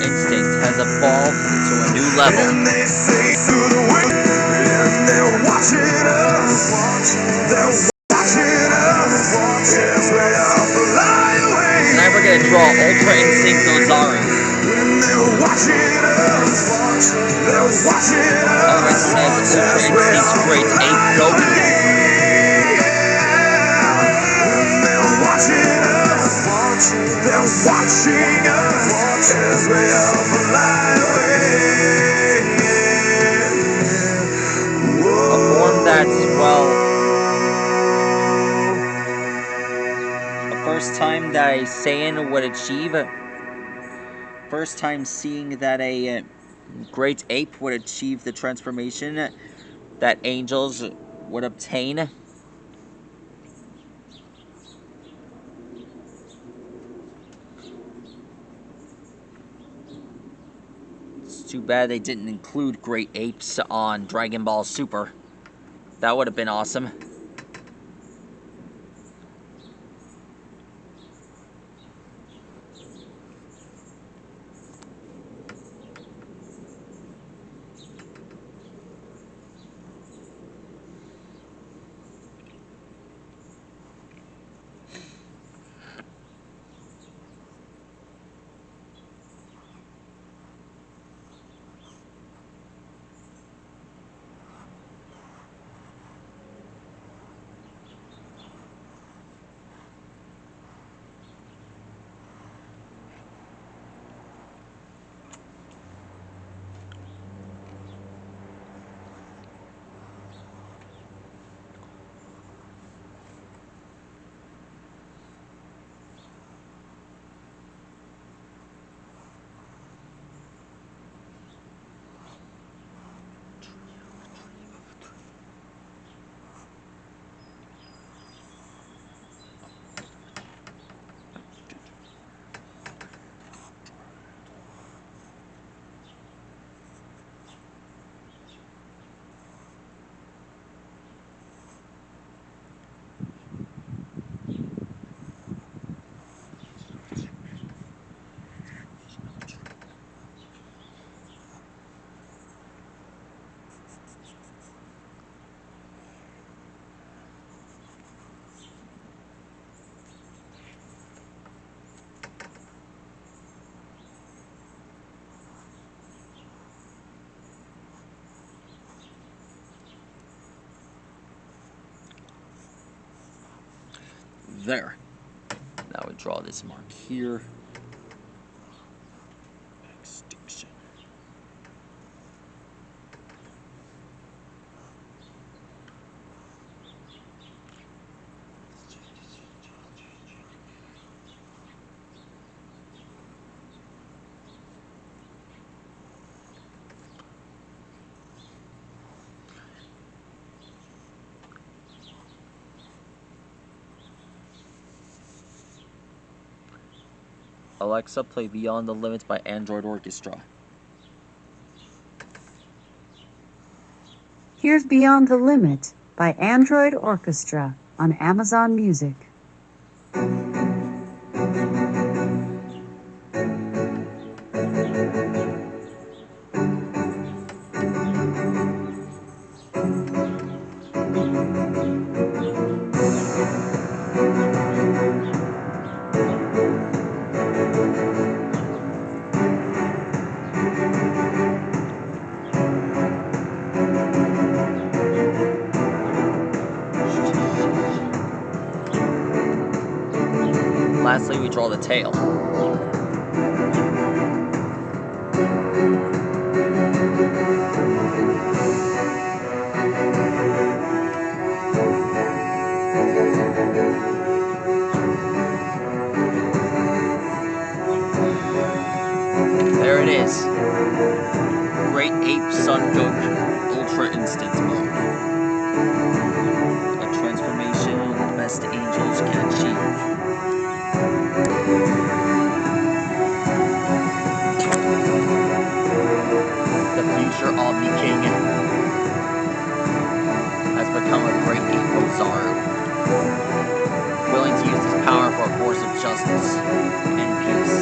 instinct has evolved to a new level. And they say through the wind, and they're watching us. They're watching us as we all fly away. Tonight we're gonna draw Ultra Instinct Ozaru. When they're watching us, they're watching us. Otherwise known as Ultra Instinct's Great Ape Goku. When they're watching us, they're watching us as we all fly away. A form that's, well, the first time that a Saiyan would achieve, first time seeing that a great ape would achieve the transformation that angels would obtain. It's too bad they didn't include great apes on Dragon Ball Super. That would have been awesome. There. Now we draw this mark here. Extinction. Alexa, play Beyond the Limits by Android Orchestra. Here's Beyond the Limit by Android Orchestra on Amazon Music. Lastly, we draw the tail. There it is. Great Ape Son Goku, Ultra Instinct mode. A transformation the best angels can achieve. The future Omni King has become a great ape Ozaru, willing to use his power for a force of justice and peace.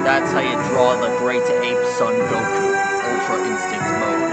That's I draw the great ape Son Goku, Ultra Instinct mode.